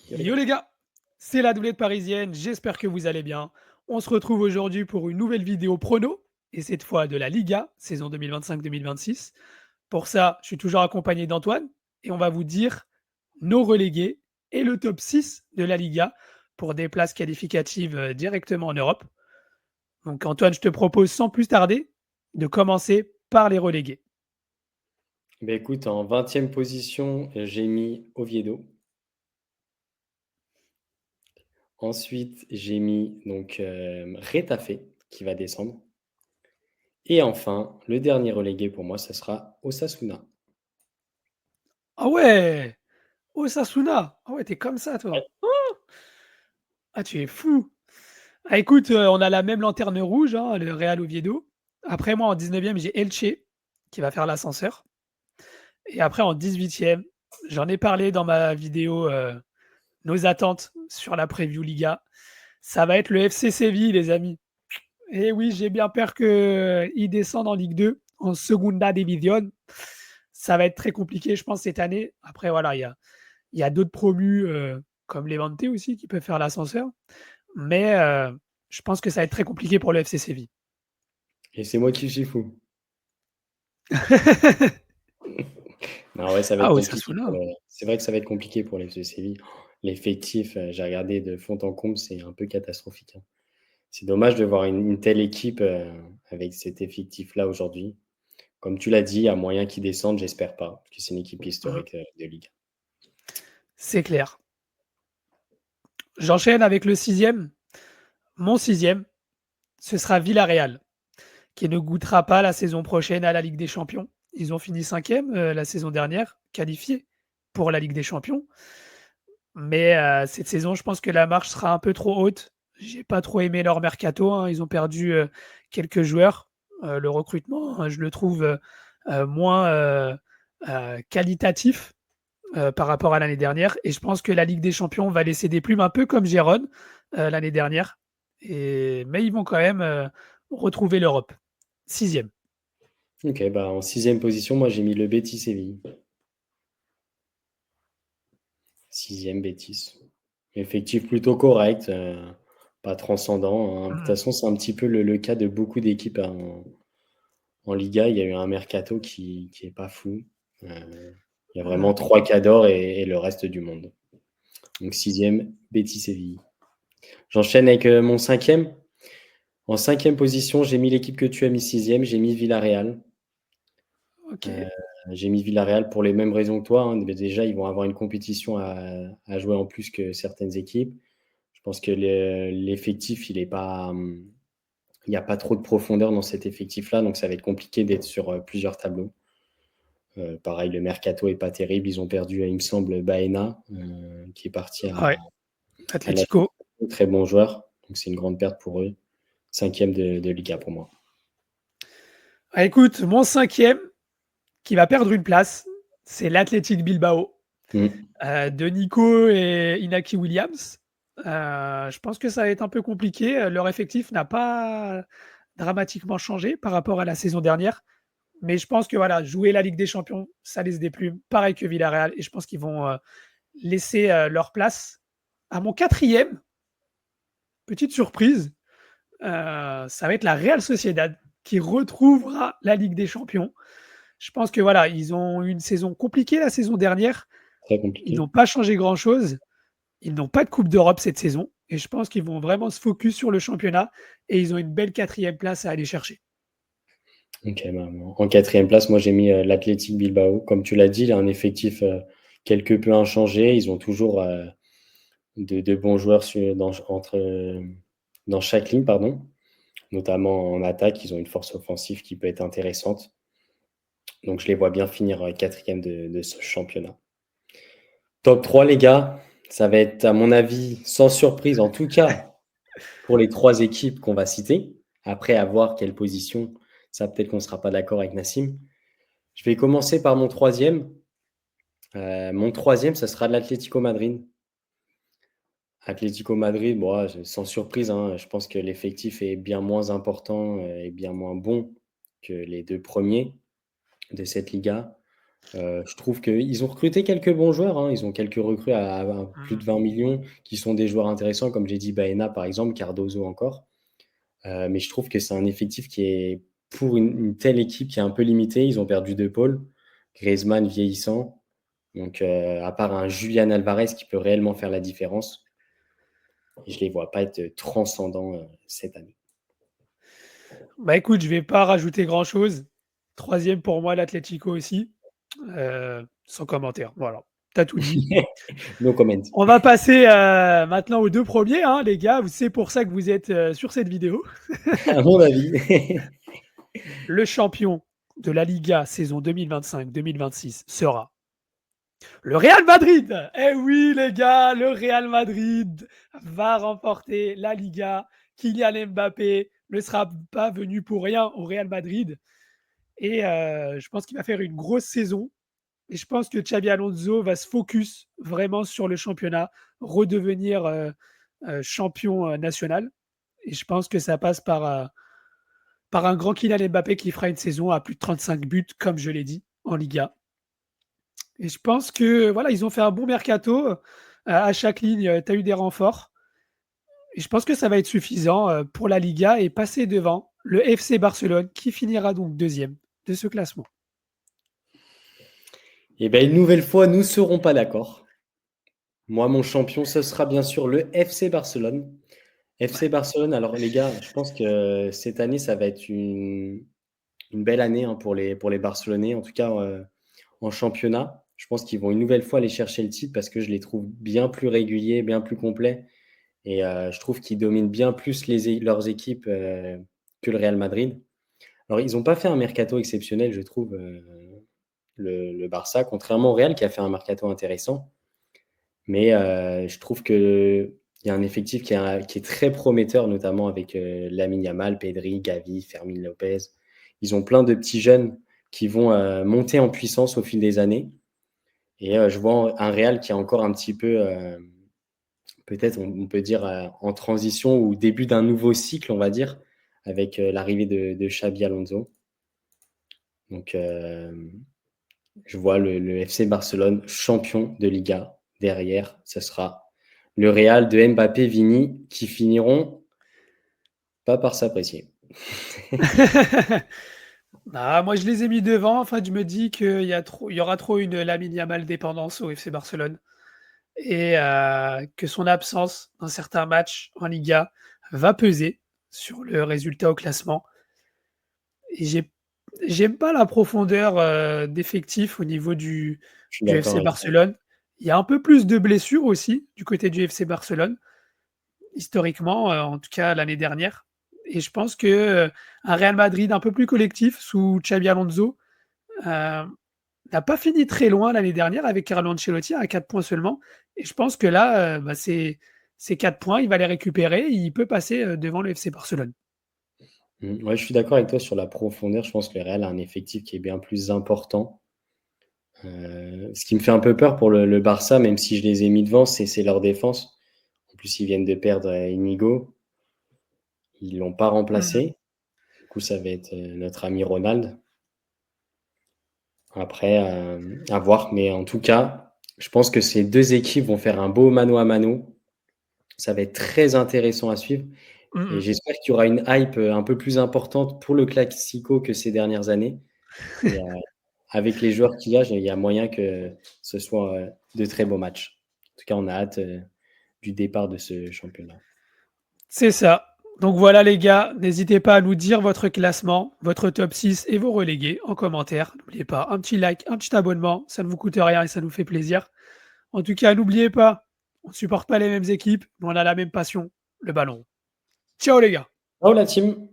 Yo les Yo gars. les gars, c'est la doublette parisienne, j'espère que vous allez bien. On se retrouve aujourd'hui pour une nouvelle vidéo prono, et cette fois de la Liga, saison 2025-2026. Pour ça, je suis toujours accompagné d'Antoine, et on va vous dire nos relégués et le top 6 de la Liga pour des places qualificatives directement en Europe. Donc Antoine, je te propose sans plus tarder de commencer par les relégués. Ben écoute, en 20e position, j'ai mis Oviedo. Ensuite, j'ai mis donc Retafe qui va descendre. Et enfin, le dernier relégué pour moi, ce sera Osasuna. Ah ouais, Osasuna, ah ouais, t'es comme ça toi. Ah, tu es fou. Ah, écoute, on a la même lanterne rouge, hein, le Real Oviedo. Après, moi, en 19e, j'ai Elche qui va faire l'ascenseur. Et après, en 18e, j'en ai parlé dans ma vidéo Nos attentes sur la preview Liga. Ça va être le FC Séville, les amis. Et oui, j'ai bien peur qu'ils descendent en Ligue 2, en Segunda División. Ça va être très compliqué, je pense, cette année. Après, voilà, il y a d'autres promus comme Levante aussi qui peuvent faire l'ascenseur. Mais je pense que ça va être très compliqué pour le FC Séville. Et c'est moi qui suis fou. Non, ouais, ça va Ah, être compliqué Osasuna. c'est vrai que ça va être compliqué pour l'FC Séville. L'effectif, j'ai regardé de fond en comble, c'est un peu catastrophique, hein. C'est dommage de voir une telle équipe, avec cet effectif-là aujourd'hui. Comme tu l'as dit, il y a moyen qu'ils descendent, j'espère pas, parce que c'est une équipe Mmh, historique, de Ligue 1. c'est clair. J'enchaîne avec le sixième. Mon sixième, ce sera Villarreal, qui ne goûtera pas la saison prochaine à la Ligue des Champions. Ils ont fini cinquième la saison dernière, qualifiés pour la Ligue des Champions. Mais cette saison, je pense que la marche sera un peu trop haute. J'ai pas trop aimé leur mercato, hein. Ils ont perdu quelques joueurs. Le recrutement, hein, je le trouve moins qualitatif par rapport à l'année dernière. Et je pense que la Ligue des Champions va laisser des plumes un peu comme Gérone l'année dernière. Mais ils vont quand même retrouver l'Europe. Sixième. OK, bah, en 6e position, moi, j'ai mis le Betis Séville. 6e Betis. Effectif plutôt correct, pas transcendant, hein. De toute Mm. façon, c'est un petit peu le cas de beaucoup d'équipes en Liga. Il y a eu un mercato qui est pas fou. Il y a vraiment Mm. 3 cadors et le reste du monde. Donc 6e, Betis Séville. J'enchaîne avec, mon 5e. En 5e position, j'ai mis l'équipe que tu as mis 6e, j'ai mis Villarreal. Ok. Heu, j'ai mis Villarreal pour les mêmes raisons que toi, hein. Mais déjà, ils vont avoir une compétition à jouer en plus que certaines équipes. Je pense que l'effectif, il est pas, il n'y a pas trop de profondeur dans cet effectif-là, donc ça va être compliqué d'être sur, plusieurs tableaux. Pareil, le mercato est pas terrible. Ils ont perdu, il me semble, Baena, qui est parti Ouais. à l'Atlético, Atlético. très bon joueur, donc c'est une grande perte pour eux. 5e de Liga pour moi. Ah, écoute, mon cinquième, qui va perdre une place, c'est l'Athletic Bilbao Mmh. de Nico et Inaki Williams. Je pense que ça va être un peu compliqué. Leur effectif n'a pas dramatiquement changé par rapport à la saison dernière. Mais je pense que voilà, jouer la Ligue des Champions, ça laisse des plumes, pareil que Villarreal. Et je pense qu'ils vont laisser leur place à mon quatrième. Petite surprise, ça va être la Real Sociedad qui retrouvera la Ligue des Champions. Je pense que voilà, ils ont eu une saison compliquée la saison dernière. Très Ils compliqué. n'ont pas changé grand-chose. Ils n'ont pas de Coupe d'Europe cette saison. Et je pense qu'ils vont vraiment se focus sur le championnat. Et ils ont une belle quatrième place à aller chercher. OK, bah, en 4e place, moi, j'ai mis, l'Athletic Bilbao. Comme tu l'as dit, il a un effectif, quelque peu inchangé. Ils ont toujours, de bons joueurs dans chaque ligne, pardon. Notamment en attaque, ils ont une force offensive qui peut être intéressante. Donc je les vois bien finir, 4e de ce championnat. Top 3 les gars, ça va être à mon avis sans surprise, en tout cas pour les 3 équipes qu'on va citer. Après à voir quelle position, ça peut-être qu'on ne sera pas d'accord avec Nassim. Je vais commencer par mon 3e. Mon 3e, ça sera l'Atlético Madrid. Atlético Madrid, bon, sans surprise, hein, je pense que l'effectif est bien moins important, et bien moins bon que les 2 premiers de cette Liga. Je trouve qu'ils ont recruté quelques bons joueurs, hein. Ils ont quelques recrues à plus de Mmh. 20 millions qui sont des joueurs intéressants, comme j'ai dit, Baena par exemple, Cardozo encore. Mais je trouve que c'est un effectif qui est, pour une telle équipe, qui est un peu limité. Ils ont perdu De Paul, Griezmann vieillissant. Donc, à part un Julian Alvarez qui peut réellement faire la différence, je ne les vois pas être transcendants cette année. Bah écoute, je vais pas rajouter grand-chose. Troisième pour moi, l'Atlético aussi. Sans commentaire. Voilà, t'as tout dit. No comment. On va passer maintenant aux deux premiers, hein, les gars. C'est pour ça que vous êtes sur cette vidéo. À mon avis. Le champion de la Liga saison 2025-2026 sera le Real Madrid. Eh oui, les gars, le Real Madrid va remporter la Liga. Kylian Mbappé ne sera pas venu pour rien au Real Madrid. Et je pense qu'il va faire une grosse saison. Et je pense que Xabi Alonso va se focus vraiment sur le championnat, redevenir champion national. Et je pense que ça passe par un grand Kylian Mbappé qui fera une saison à plus de 35 buts, comme je l'ai dit, en Liga. Et je pense que voilà, ils ont fait un bon mercato. À chaque ligne, tu as eu des renforts. Et je pense que ça va être suffisant pour la Liga et passer devant le FC Barcelone qui finira donc deuxième de ce classement. Et bien, une nouvelle fois, nous ne serons pas d'accord. Moi, mon champion, ce sera bien sûr le FC Barcelone. FC Barcelone, alors les gars, je pense que cette année, ça va être une belle année hein, pour les Barcelonais, en tout cas en championnat. Je pense qu'ils vont une nouvelle fois aller chercher le titre parce que je les trouve bien plus réguliers, bien plus complets. Et je trouve qu'ils dominent bien plus leurs équipes que le Real Madrid. Alors, ils n'ont pas fait un mercato exceptionnel, je trouve, le Barça, contrairement au Real qui a fait un mercato intéressant. Mais je trouve qu'il y a un effectif qui est très prometteur, notamment avec Lamine Yamal, Pedri, Gavi, Fermin Lopez. Ils ont plein de petits jeunes qui vont monter en puissance au fil des années. Et je vois un Real qui est encore un petit peu, peut-être on peut dire, en transition ou début d'un nouveau cycle, on va dire, avec l'arrivée de Xabi Alonso. Donc, je vois le FC Barcelone champion de Liga. Derrière, ce sera le Real de Mbappé, Vini, qui finiront pas par s'apprécier. Moi, je les ai mis devant. Enfin, je me dis qu'il y aura trop une Lamine Yamal dépendance au FC Barcelone et que son absence dans certains matchs en Liga va peser sur le résultat au classement. Et j'aime pas la profondeur d'effectifs au niveau Je suis du d'accord FC avec ça. Barcelone. Il y a un peu plus de blessures aussi du côté du FC Barcelone, historiquement, en tout cas l'année dernière. Et je pense que un Real Madrid un peu plus collectif sous Xabi Alonso euh, n'a pas fini très loin l'année dernière avec Carlo Ancelotti à 4 points seulement. Et je pense que là, ces 4 points, il va les récupérer et il peut passer devant le FC Barcelone. Ouais, je suis d'accord avec toi sur la profondeur. Je pense que le Real a un effectif qui est bien plus important. Ce qui me fait un peu peur pour le Barça, même si je les ai mis devant, c'est leur défense. En plus, ils viennent de perdre Inigo. Ils ne l'ont pas Mmh. remplacé. Du coup, ça va être notre ami Ronald. Après, à voir. Mais en tout cas, je pense que ces deux équipes vont faire un beau mano à mano. Ça va être très intéressant à suivre. Et Mmh. j'espère qu'il y aura une hype un peu plus importante pour le Classico que ces dernières années. Et avec les joueurs qu'il y a, il y a moyen que ce soit de très beaux matchs. En tout cas, on a hâte du départ de ce championnat. C'est ça. Donc voilà les gars, n'hésitez pas à nous dire votre classement, votre top 6 et vos relégués en commentaire. N'oubliez pas, un petit like, un petit abonnement, ça ne vous coûte rien et ça nous fait plaisir. En tout cas, n'oubliez pas, on ne supporte pas les mêmes équipes, mais on a la même passion, le ballon. Ciao les gars. Ciao la team!